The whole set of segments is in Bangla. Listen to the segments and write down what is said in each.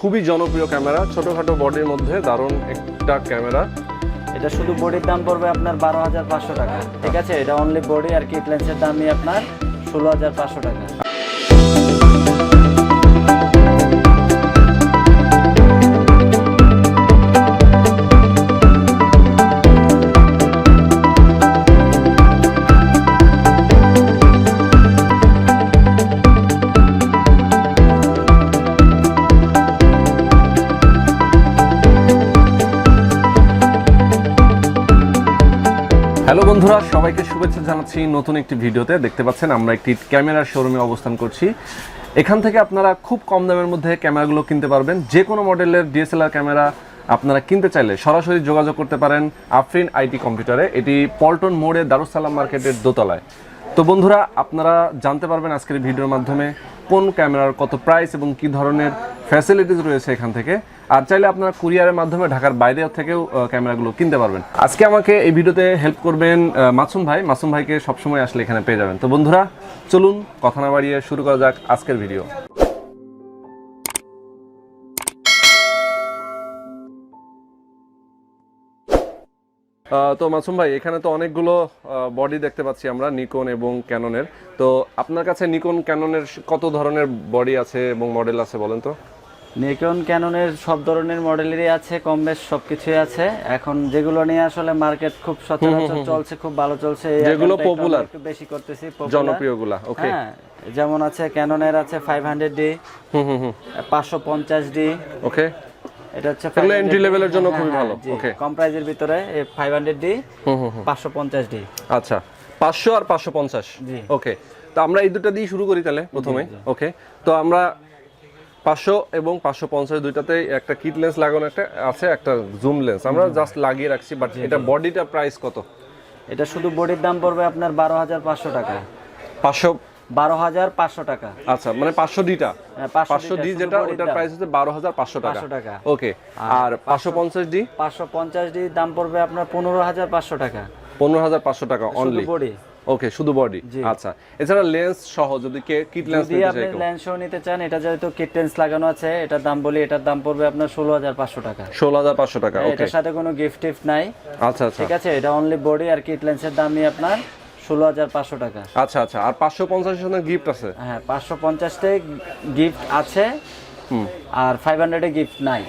খুবই জনপ্রিয় ক্যামেরা, ছোটখাটো বডির মধ্যে দারুণ একটা ক্যামেরা। এটা শুধু বডির দাম পড়বে আপনার 12,500 টাকা। ঠিক আছে, এটা অনলি বডি আর কিট লেন্সের দামই আপনার 16,500 টাকা। হ্যালো বন্ধুরা, সবাইকে শুভেচ্ছা জানাচ্ছি নতুন একটি ভিডিওতে। দেখতে পাচ্ছেন আমরা একটি ক্যামেরার শোরুমে অবস্থান করছি। এখান থেকে আপনারা খুব কম দামের মধ্যে ক্যামেরাগুলো কিনতে পারবেন। যে কোনো মডেলের ডিএসএলআর ক্যামেরা আপনারা কিনতে চাইলে সরাসরি যোগাযোগ করতে পারেন আফরিন আইটি কম্পিউটারে। এটি পল্টন মোড়ে দারুস-সালাম মার্কেটের দোতলায়। তো বন্ধুরা, আপনারা জানতে পারবেন আজকের ভিডিওর মাধ্যমে কোন ক্যামেরার কত প্রাইস এবং কি ধরনের ফ্যাসিলিটিস রয়েছে এখান থেকে। আর চাইলে আপনারা কুরিয়ারের মাধ্যমে ঢাকার বাইরে থেকেও ক্যামেরাগুলো কিনতে পারবেন। আজকে আমাকে এই ভিডিওতে হেল্প করবেন মাসুম ভাই। মাসুম ভাইকে সবসময় আসলে এখানে পেয়ে যাবেন। তো বন্ধুরা, চলুন কথা না বাড়িয়ে শুরু করা যাক আজকের ভিডিও। তো মাসুম ভাই, এখানে তো অনেকগুলো বডি দেখতে পাচ্ছি আমরা, নিকন এবং ক্যাননের। তো আপনার কাছে নিকন ক্যাননের কত ধরনের বডি আছে এবং মডেল আছে বলেন তো? নিকন ক্যাননের সব ধরনের মডেলেরই আছে, কম বেশ সবকিছুই আছে। এখন যেগুলো নিয়ে আসলে মার্কেট খুব সচরাচর চলছে, খুব ভালো চলছে, যেগুলো পপুলার একটু বেশি করতেছি, জনপ্রিয়গুলা। ওকে, হ্যাঁ, যেমন আছে ক্যাননের আছে 500D, 550D। ওকে, এটা হচ্ছে এন্ট্রি লেভেলের জন্য খুবই ভালো। ওকে, কম প্রাইজের ভিতরে 500D, 550D। আচ্ছা, 500 আর 550। ওকে, তো আমরা এই দুটো দিয়ে শুরু করি তাহলে প্রথমে। ওকে, তো আমরা 500 এবং 550 দুইটাতেই একটা কিট লেন্স লাগানো একটা আছে, একটা জুম লেন্স আমরা জাস্ট লাগিয়ে রাখছি। বাট এটা বডিটা প্রাইস কত? এটা শুধু বডির দাম পড়বে আপনার 12,500 টাকা। 12,500 টাকা। আচ্ছা, মানে 500ডিটা, 500ডি যেটা, ওটার প্রাইস হচ্ছে 12,500 টাকা। ওকে, আর 550ডি? 550ডি দাম পড়বে আপনার 15,500 টাকা। 15,500 টাকা অনলি বডি। ওকে, শুধু বডি। আচ্ছা, এছাড়া লেন্স সহ যদি কিট লেন্স নিতে চাই, আপনি লেন্স সহ নিতে চান, এটা যেহেতু কিট লেন্স লাগানো আছে, এটার দাম বলি, এটার দাম পড়বে আপনার 16,500 টাকা। 16,500 টাকা। ওকে, এটার সাথে কোনো গিফট টিফট নাই। আচ্ছা আচ্ছা, ঠিক আছে, এটা অনলি বডি আর কিট লেন্সের দামই আপনার 16,500 টাকা। আচ্ছা আচ্ছা, আর 550 এর জন্য গিফট আছে? হ্যাঁ, 550 গিফট আছে, আর 500 গিফট নাই।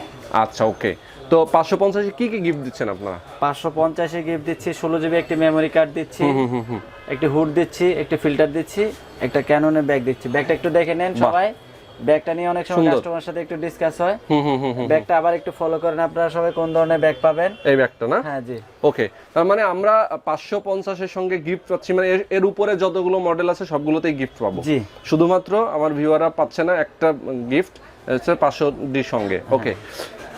আচ্ছা, ওকে। তো 550 কি কি গিফট দিচ্ছেন আপনারা? 550 গিফট দিচ্ছি, 16GB একটি মেমোরি কার্ড দিচ্ছি, একটি হুড দিচ্ছি, একটি ফিল্টার দিচ্ছি, একটা ক্যাননের ব্যাগ দিচ্ছি। ব্যাগটা একটু দেখে নেন সবাই। ব্যাগটা নিয়ে অনেক সময় কাস্টমারের সাথে একটু ডিসকাস হয়। ব্যাগটা আবার একটু ফলো করেন আপনারা সবাই, কোন ধরনের ব্যাগ পাবেন। এই ব্যাগটা না? হ্যাঁ জি। ওকে, তার মানে আমরা 550 এর সঙ্গে গিফট পাচ্ছি, মানে এর উপরে যতগুলো মডেল আছে সবগুলোতেই গিফট পাবো। জি, শুধুমাত্র আমার ভিউয়াররা পাচ্ছে না একটা গিফট, হচ্ছে 500ডির সঙ্গে। ওকে,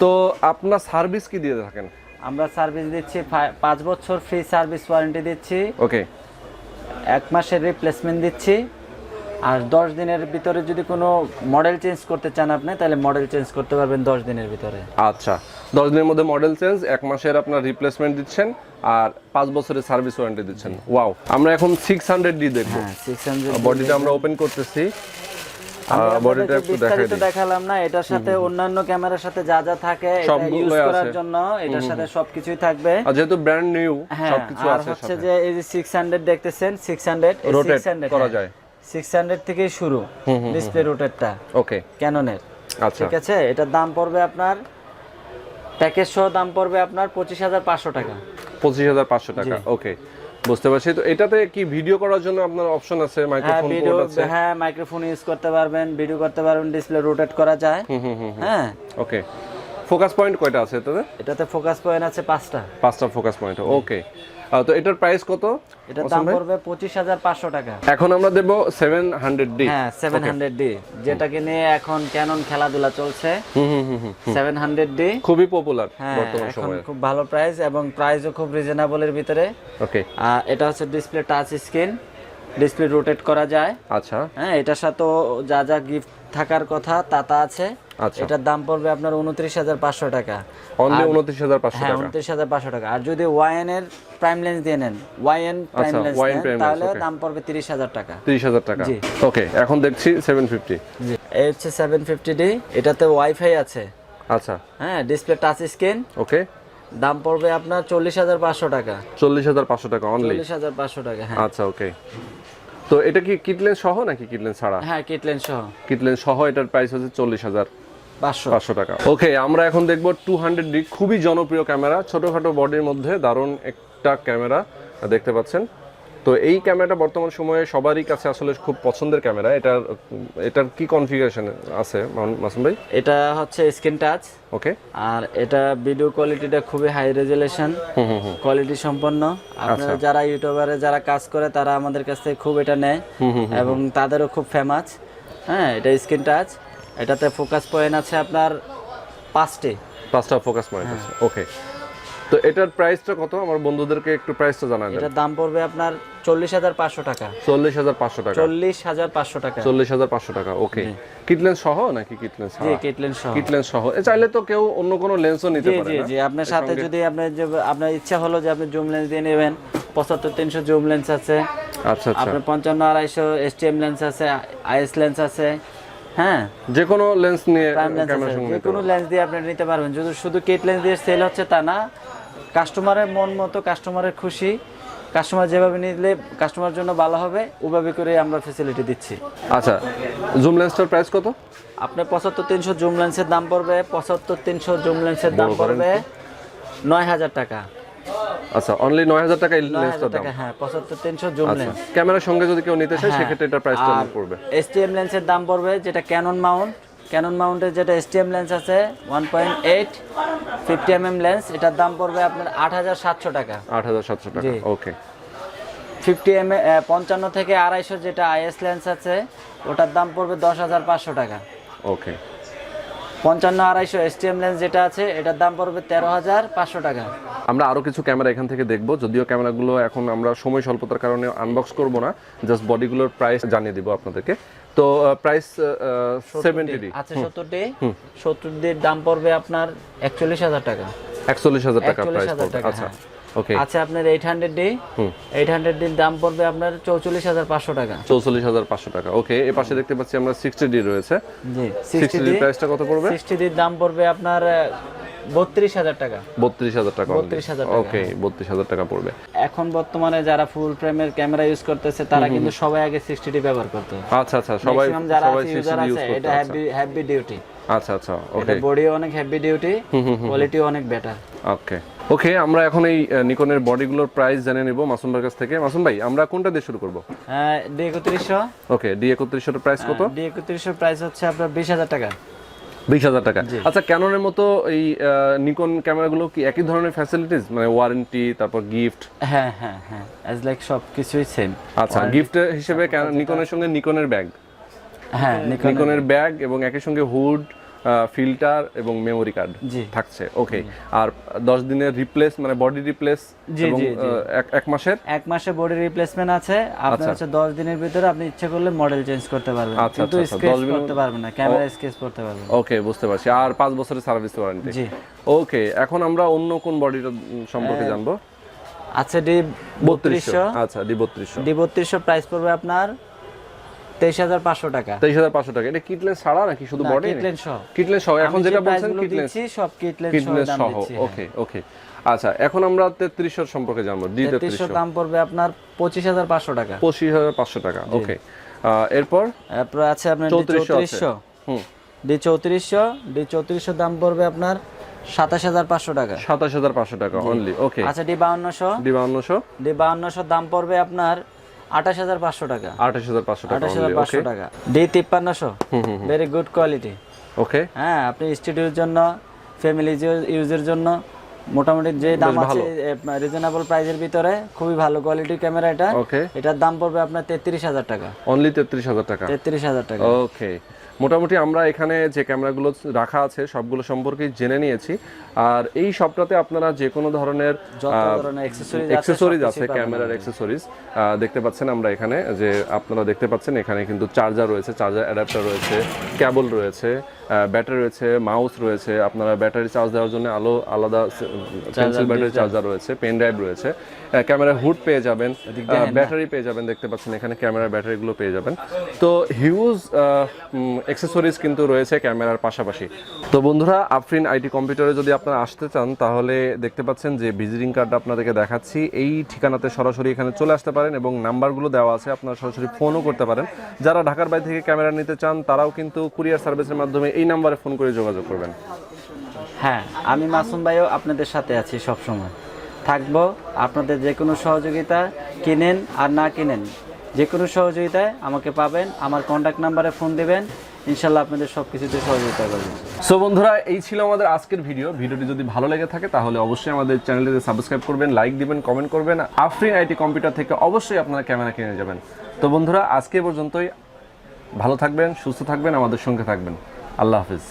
তো আপনার সার্ভিস কি দিয়ে থাকেন? আমরা সার্ভিস দিচ্ছি 5 বছর ফ্রি সার্ভিস ওয়ারেন্টি দিচ্ছি। ওকে, 1 মাসের রিপ্লেসমেন্ট দিচ্ছি। আর 10 দিনের ভিতরে যদি কোনো মডেল চেঞ্জ করতে চান আপনি, তাহলে মডেল চেঞ্জ করতে পারবেন 10 দিনের ভিতরে। আচ্ছা, 10 দিনের মধ্যে মডেল চেঞ্জ, 1 মাসের আপনার রিপ্লেসমেন্ট দিচ্ছেন, আর 5 বছরের সার্ভিস ওয়ারেন্টি দিচ্ছেন। ওয়াও, আমরা এখন 600D দেখব। হ্যাঁ, 600 বডিটা আমরা ওপেন করতেছি। বডিটা একটু দেখালাম না, এটার সাথে অন্যান্য ক্যামেরার সাথে যা যা থাকে এটা ইউজ করার জন্য এটার সাথে সবকিছুই থাকবে। আর যেহেতু ব্র্যান্ড নিউ সবকিছু আছে। আর হচ্ছে যে এই যে 600 দেখতেছেন, 600 রোটেট করা যায়, 600 থেকে শুরু ডিসপ্লে রোটেটটা। ওকে, ক্যাননের। আচ্ছা, ঠিক আছে, এটার দাম পড়বে আপনার, প্যাকেজ সহ দাম পড়বে আপনার 25,500 টাকা। 25,500 টাকা। ওকে, বুঝতে পারছি। তো এটাতে কি ভিডিও করার জন্য আপনার অপশন আছে? মাইক্রোফোন পোর্ট আছে? হ্যাঁ, মাইক্রোফোন ইউজ করতে পারবেন, ভিডিও করতে পারবেন, ডিসপ্লে রোটেট করা যায়। হ্যাঁ, ওকে। ফোকাস পয়েন্ট কয়টা আছে এটাতে? এটাতে ফোকাস পয়েন্ট আছে 5টা ফোকাস পয়েন্ট। ওকে, তো এটার প্রাইস কত? এটার দাম পড়বে 25,500 টাকা। এখন আমরা দেব 700D। হ্যাঁ, 700D, যেটাকে নিয়ে এখন ক্যানন খেলাধুলা চলছে। 700D খুবই পপুলার বর্তমান সময়ে, খুব ভালো প্রাইস, এবং প্রাইসও খুব রিজনেবলের ভিতরে। ওকে, এটা হচ্ছে display touch screen, display rotate করা যায়। আচ্ছা, হ্যাঁ, এটার সাথে যা যা গিফট থাকার কথা তা আছে। এটার দাম পড়বে আপনার 29,500 টাকা। অনলি 29,500 টাকা। 29,500 টাকা। আর যদি ওয়াইএন এর প্রাইম লেন্স দিয়ে নেন, ওয়াইএন প্রাইম লেন্স, তাহলে দাম পড়বে 30,000 টাকা। 30,000 টাকা। ওকে, এখন দেখছি 750। এই হচ্ছে 750D, এটাতে ওয়াইফাই আছে। আচ্ছা, হ্যাঁ, ডিসপ্লে টাচ স্ক্রিন। ওকে, দাম পড়বে আপনার 40,500 টাকা। 40,500 টাকা অনলি? 40,500 টাকা, হ্যাঁ। আচ্ছা, ওকে। তো এটা কি কিট লেন্স সহ নাকি কিট লেন্স ছাড়া? হ্যাঁ, কিট লেন্স সহ। কিট লেন্স সহ এটার প্রাইস হচ্ছে 40,500 টাকা। ওকে, আমরা এখন দেখব 200D, খুবই জনপ্রিয় ক্যামেরা, ছোটখাটো বডির মধ্যে দারুণ একটা ক্যামেরা দেখতে পাচ্ছেন। তো এই ক্যামেরাটা বর্তমান সময়ে সবারই কাছে আসলে খুব পছন্দের ক্যামেরা। এটার কি কনফিগারেশন আছে মাসুম ভাই? এটা হচ্ছে স্ক্রিন টাচ, ওকে। আর এটা ভিডিও কোয়ালিটিটা খুবই হাই রেজুলেশন কোয়ালিটি সম্পন্ন। আপনারা যারা ইউটিউবারে যারা কাজ করে তারা আমাদের কাছ থেকে খুব এটা নেয় এবং তাদেরও খুব ফেমাস। হ্যাঁ, এটা স্ক্রিন টাচ, এটাতে ফোকাস পয়েন্ট আছে আপনার 5টা ফোকাস পয়েন্ট আছে। ওকে, তো এটার প্রাইসটা কত? আমার বন্ধুদেরকে একটু প্রাইসটা জানান। এটার দাম পড়বে আপনার 40,500 টাকা। 40,500 টাকা? 40,500 টাকা। 40,500 টাকা, ওকে। কিট লেন্স সহ নাকি কিট লেন্স ছাড়া? জি, কিট লেন্স সহ। কিট লেন্স সহ। চাইলে তো কেউ অন্য কোনো লেন্সও নিতে পারে না? জি, আপনার সাথে যদি আপনার ইচ্ছা হলো যে আপনি জুম লেন্স দিয়ে নেবেন, 75-300 জুম লেন্স আছে। আচ্ছা, আপনার 55-250 এসটিএম লেন্স আছে, আইএস লেন্স আছে। হ্যাঁ, যে কোনো লেন্স নিয়ে ক্যামেরার সঙ্গে যে কোনো লেন্স দিয়ে আপনি নিতে পারবেন। যদি শুধু কিট লেন্স দিয়ে সেল হচ্ছে তা না, কাস্টমারের মন মতো, কাস্টমারের খুশি, কাস্টমার যেভাবে নিলে কাস্টমার জন্য ভালো হবে ওভাবে করে আমরা ফ্যাসিলিটি দিচ্ছি। আচ্ছা, জুম লেন্সটার প্রাইস কত? আপনার 75-300 জুম লেন্সের দাম পড়বে 75-300 জুম লেন্সের দাম পড়বে 9,000 টাকা। আচ্ছা, অনলি 9,000 টাকা এই লেন্সটার দাম? হ্যাঁ, 75-300 জুম লেন্স। ক্যামেরার সঙ্গে যদি কেউ নিতে চায় সেক্ষেত্রে এটা প্রাইসটা পড়বে? এসটিএম লেন্সের দাম পড়বে, যেটা ক্যানন মাউন্টের যেটা এসটিএম লেন্স আছে 1.8 50mm লেন্স, এটার দাম পড়বে আপনার 8,700 টাকা। 8,700 টাকা, ওকে। 55 থেকে 250 যেটা আইএস লেন্স আছে ওটার দাম পড়বে 10,500 টাকা। ওকে। 55-250 এসটিএম লেন্স যেটা আছে এটার দাম পড়বে 13,500 টাকা। আমরা আরো কিছু ক্যামেরা এখান থেকে দেখব, যদিও ক্যামেরাগুলো এখন আমরা সময় স্বল্পতার কারণে আনবক্স করব না, জাস্ট বডিগুলোর প্রাইস জানিয়ে দিব আপনাদেরকে। তো প্রাইস 70D আছে। 70D এর দাম পড়বে আপনার 41,000 টাকা। 41,000 টাকা প্রাইস পড়বে। আচ্ছা, ওকে। আচ্ছা, আপনার 800D এর দাম পড়বে আপনার 44,500 টাকা। 44,500 টাকা, ওকে। এই পাশে দেখতে পাচ্ছি আমরা 60D রয়েছে। জি, 60D প্রাইসটা কত পড়বে? 60D এর দাম পড়বে আপনার 32,000 টাকা। 32,000 টাকা, 32,000 টাকা, ওকে। 32,000 টাকা পড়বে। এখন বর্তমানে যারা ফুল ফ্রেমের ক্যামেরা ইউজ করতেছে তারা কিন্তু সবাই আগে 60D ব্যবহার করতে। আচ্ছা, সবাই 60D ইউজ করতে। এটা হেভি ডিউটি। আচ্ছা, ওকে। বডি অনেক হেভি ডিউটি, কোয়ালিটি অনেক বেটার। ওকে, আমরা এখন এই নিকনের বডিগুলোর প্রাইস জেনে নিব মাসুম ভাইয়ের কাছ থেকে। মাসুম ভাই, আমরা কোনটা দিয়ে শুরু করব? D3100। ওকে, D3100 এর প্রাইস কত? D3100 প্রাইস হচ্ছে আপনার 20,000 টাকা। 20,000 টাকা। আচ্ছা, ক্যাননের মতো এই নিকন ক্যামেরাগুলো কি একই ধরনের ফ্যাসিলিটিস, মানে ওয়ারেন্টি, তারপর গিফট? হ্যাঁ, অ্যাজ লাইক সব কিছুই সেম। আচ্ছা, গিফট হিসেবে নিকনের সঙ্গে নিকনের ব্যাগ, হ্যাঁ, নিকনের ব্যাগ এবং একই সঙ্গে হুড, ফিল্টার এবং মেমোরি কার্ড থাকছে। ওকে, আর 10 দিনের রিপ্লেস, মানে বডি রিপ্লেস, এবং 1 মাসের বডি রিপ্লেসমেন্ট আছে। আপনার হচ্ছে 10 দিনের ভিতরে আপনি ইচ্ছা করলে মডেল চেঞ্জ করতে পারবেন, কিন্তু স্কেচ করতে পারবেন না, ক্যামেরা স্কেচ করতে পারবেন। ওকে, বুঝতে পারছি। আর 5 বছরের সার্ভিস ওয়ারেন্টি। জি, ওকে। এখন আমরা অন্য কোন বডিটা সম্পর্কে জানবো? আচ্ছা, D3200। আচ্ছা, D3200 প্রাইস পড়বে আপনার 23,500 টাকা। 23,500 টাকা। এটা কিট লেন্স ছাড়া নাকি শুধু বডি? কিট লেন্স সহ। কিট লেন্স সহ। এখন যেটা বলছেন কিট লেন্স, সব কিট লেন্স সহ। ওকে। আচ্ছা, এখন আমরা 3300 সম্পর্কে জানবো। D3300 দাম পড়বে আপনার 25,500 টাকা। 25,500 টাকা, ওকে। এরপর আছে আপনার D3400। D3400 দাম পড়বে আপনার 27,500 টাকা। 27,500 টাকা অনলি, ওকে। আচ্ছা, D5200 দাম পড়বে আপনার 28,500 টাকা। 28,500 টাকা। D5300 ভেরি গুড কোয়ালিটি, ওকে। হ্যাঁ, আপনি স্টুডিওর জন্য, ফ্যামিলি ইউজের জন্য মোটামুটি যে দাম আছে রিজনেবল প্রাইসের ভিতরে খুবই ভালো কোয়ালিটির ক্যামেরা এটা। এটার দাম পড়বে আপনার 33,000 টাকা। অনলি 33,000 টাকা। 33,000 টাকা, ওকে। মোটামুটি আমরা এখানে যে ক্যামেরাগুলো রাখা আছে সবগুলো সম্পর্কে জেনে নিয়েছি। আর এই শপটাতে আপনারা যে কোনো ধরনের অ্যাকসেসরিজ আছে, ক্যামেরার অ্যাকসেসরিজ দেখতে পাচ্ছেন। আমরা এখানে আপনারা দেখতে পাচ্ছেন এখানে কিন্তু চার্জার রয়েছে, চার্জার অ্যাডাপ্টার রয়েছে, কেবল রয়েছে, ব্যাটারি রয়েছে, মাউস রয়েছে, আপনারা ব্যাটারি চার্জ দেওয়ার জন্য আলাদা পেন্সিল ব্যাটারি চার্জার রয়েছে, পেন ড্রাইভ রয়েছে, ক্যামেরার হুড পেয়ে যাবেন, ব্যাটারি পেয়ে যাবেন, দেখতে পাচ্ছেন এখানে ক্যামেরার ব্যাটারিগুলো পেয়ে যাবেন। তো হিউজ অ্যাক্সেসরিজ কিন্তু রয়েছে ক্যামেরার পাশাপাশি। তো বন্ধুরা, আফরিন আইটি কম্পিউটারে যদি আপনারা আসতে চান তাহলে দেখতে পাচ্ছেন যে ভিজিটিং কার্ডটা আপনাদেরকে দেখাচ্ছি, এই ঠিকানাতে সরাসরি এখানে চলে আসতে পারেন এবং নাম্বারগুলো দেওয়া আছে, আপনারা সরাসরি ফোনও করতে পারেন। যারা ঢাকার বাইরে থেকে ক্যামেরা নিতে চান তারাও কিন্তু কুরিয়ার সার্ভিসের মাধ্যমে এই নাম্বারে ফোন করে যোগাযোগ করবেন। হ্যাঁ, আমি মাসুম ভাইও আপনাদের সাথে আছি, সব সময় থাকবো। আপনাদের যে কোনো সহযোগিতা, কিনেন আর না কিনেন, যে কোনো সহযোগিতায় আমাকে পাবেন। আমার কন্ট্যাক্ট নাম্বারে ফোন দিবেন, ইনশাল্লাহ আপনাদের সব কিছুতে সহযোগিতা করবেন। সো বন্ধুরা, এই ছিল আমাদের আজকের ভিডিওটি যদি ভালো লেগে থাকে তাহলে অবশ্যই আমাদের চ্যানেলটিতে সাবস্ক্রাইব করবেন, লাইক দিবেন, কমেন্ট করবেন। আফরিন আইটি কম্পিউটার থেকে অবশ্যই আপনারা ক্যামেরা কিনে যাবেন। তো বন্ধুরা, আজকে পর্যন্তই। ভালো থাকবেন, সুস্থ থাকবেন, আমাদের সঙ্গে থাকবেন। আল্লাহ হাফিজ।